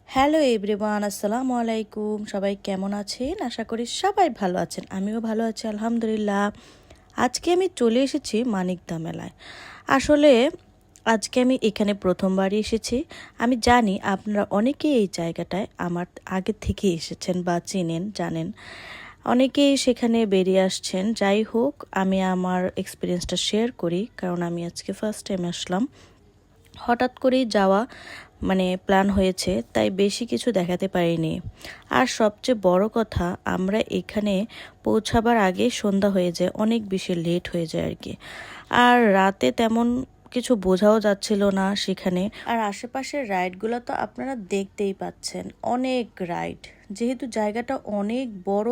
Hello everyone, আসসালামু আলাইকুম। সবাই কেমন আছেন? আশা করি সবাই ভালো আছেন। আমিও ভালো আছি আলহামদুলিল্লাহ। আজকে আমি চলে এসেছি মানিকদা মেলায়। আসলে আজকে আমি এখানে প্রথমবারই এসেছি। আমি জানি আপনারা অনেকেই এই জায়গাটায় আমার আগে থেকে এসেছেন বা চেনেন, জানেন। অনেকেই সেখানে বেরিয়ে আসছেন। যাই হোক, আমি আমার এক্সপিরিয়েন্সটা শেয়ার করি, কারণ আমি আজকে ফার্স্ট টাইম আসলাম। হঠাৎ করেই যাওয়া প্ল্যান হয়েছে, তাই বেশি কিছু দেখাতে পারিনি। আর সবচেয়ে বড় কথা, আমরা এখানে পৌঁছাবার আগে সন্ধ্যা হয়ে যায়, অনেক বেশি লেট হয়ে যায় আর কি। আর রাতে তেমন কিছু বোঝাও যাচ্ছিল না সেখানে। আর আশেপাশের রাইডগুলো তো আপনারা দেখতেই পাচ্ছেন, অনেক রাইড। যেহেতু জায়গাটা অনেক বড়,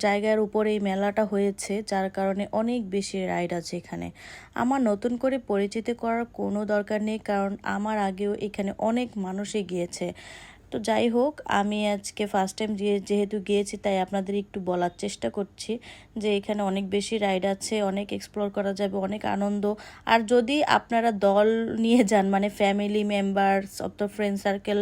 জায়গার উপরে এই মেলাটা হয়েছে, যার কারণে অনেক বেশি রাইড আছে এখানে। আমার নতুন করে পরিচিত করার কোনো দরকার নেই, কারণ আমার আগেও এখানে অনেক মানুষই গিয়েছে। তো যাই হোক, আমি আজকে ফার্স্ট টাইম যেহেতু গিয়েছি, তাই আপনাদের একটু বলার চেষ্টা করছি যে এখানে অনেক বেশি রাইড আছে, অনেক এক্সপ্লোর করা যাবে, অনেক আনন্দ। আর যদি আপনারা দল নিয়ে যান, family members of the friend circle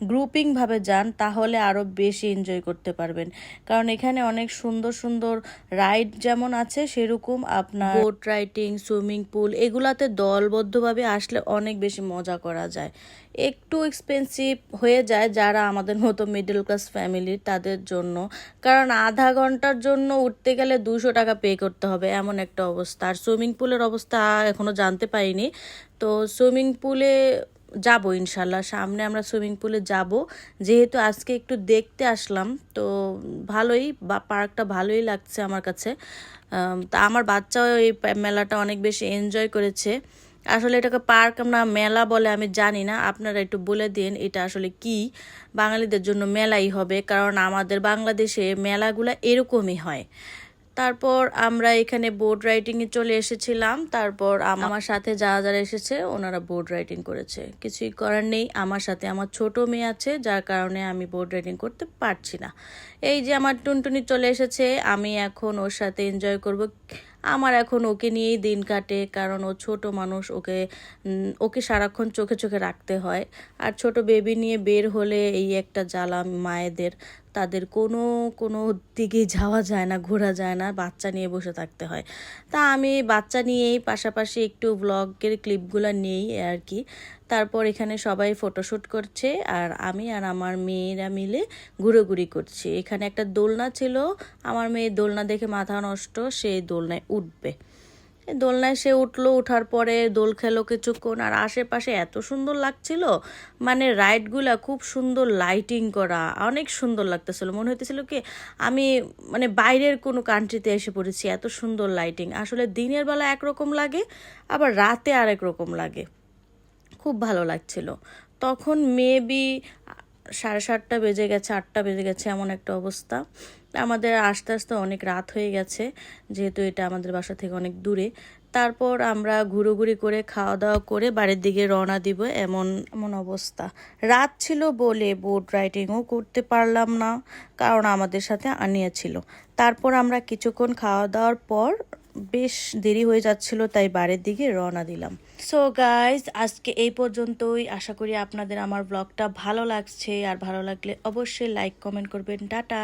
গ্রুপিংভাবে যান, তাহলে আরও বেশি এনজয় করতে পারবেন। কারণ এখানে অনেক সুন্দর সুন্দর রাইড যেমন আছে, সেরকম আপনার বোট রাইডিং, সুইমিং পুল, এগুলাতে দলবদ্ধভাবে আসলে অনেক বেশি মজা করা যায়। একটু এক্সপেন্সিভ হয়ে যায় যারা আমাদের মতো মিডল ক্লাস ফ্যামিলি তাদের জন্য, কারণ আধা ঘন্টার জন্য উঠতে গেলে 200 টাকা পে করতে হবে, এমন একটা অবস্থা। আর সুইমিং পুলের অবস্থা এখনো জানতে পারিনি। তো সুইমিং পুলে যাব ইনশাল্লাহ, সামনে আমরা সুইমিং পুলে যাব। যেহেতু আজকে একটু দেখতে আসলাম, তো ভালোই, বা পার্কটা ভালোই লাগছে আমার কাছে। তা আমার বাচ্চাও এই মেলাটা অনেক বেশি এনজয় করেছে। আসলে এটাকে পার্ক না মেলা বলে আমি জানি না, আপনারা একটু বলে দিন এটা আসলে কি। বাঙালিদের জন্য মেলাই হবে, কারণ আমাদের বাংলাদেশে মেলাগুলা এরকমই হয়। তারপর আমরা এখানে বোট রাইডিংয়ে চলে এসেছিলাম। তারপর আমার সাথে যারা যারা এসেছে ওনারা বোট রাইডিং করেছে। কিছুই করার নেই, আমার সাথে আমার ছোট মেয়ে আছে, যার কারণে আমি বোট রাইডিং করতে পারছি না। এই যে আমার টুনটুনি চলে এসেছে, আমি এখন ওর সাথে এনজয় করব। আমার এখন ওকে নিয়েই দিন কাটে, কারণ ও ছোট মানুষ, ওকে সারাক্ষণ চোখে চোখে রাখতে হয়। আর ছোট বেবি নিয়ে বের হলে এই একটা জ্বালা মায়েদের, তাদের কোনো কোনো দিকে যাওয়া যায় না, ঘোরা যায় না, বাচ্চা নিয়ে বসে থাকতে হয়। তা আমি বাচ্চা নিয়েই পাশাপাশি একটু ব্লগের ক্লিপগুলো নেই আর কি। তারপর এখানে সবাই ফটোশ্যুট করছে, আর আমি আর আমার মেয়েরা মিলে ঘুরোঘুরি করছি। এখানে একটা দোলনা ছিল, আমার মেয়ে দোলনা দেখে মাথা নষ্ট, সে দোলনায় উঠবে। দোলনায় সে উঠলো, উঠার পরে দোল খেলো কিছুক্ষণ। আর আশেপাশে এত সুন্দর লাগছিল, রাইডগুলা খুব সুন্দর লাইটিং করা, অনেক সুন্দর লাগতেছিল। মনে হইতেছিল কি আমি বাইরের কোনো কান্ট্রিতে এসে পড়েছি, এত সুন্দর লাইটিং। আসলে দিনের বেলা একরকম লাগে, আবার রাতে আরেক রকম লাগে। খুব ভালো লাগছিল। তখন মেবি 7:30 বেজে গেছে, 8টা বেজে গেছে, এমন একটা অবস্থা। আমাদের আস্তে আস্তে অনেক রাত হয়ে গেছে, যেহেতু এটা আমাদের বাসা থেকে অনেক দূরে। তারপর আমরা ঘুরোঘুরি করে খাওয়া দাওয়া করে বাড়ির দিকে রওনা দিব, এমন এমন অবস্থা। রাত ছিল বলে বোট রাইডিংও করতে পারলাম না, কারণ আমাদের সাথে আনিয়া ছিল। তারপর আমরা কিছুক্ষণ খাওয়া দাওয়ার পর বেশ দেরি হয়ে যাচ্ছিল, তাই বাড়ির দিকে রওনা দিলাম। সো গাইজ, আজকে এই পর্যন্তই। আশা করি আপনাদের আমার ব্লগটা ভালো লাগছে, আর ভালো লাগলে অবশ্যই লাইক কমেন্ট করবেন। টাটা।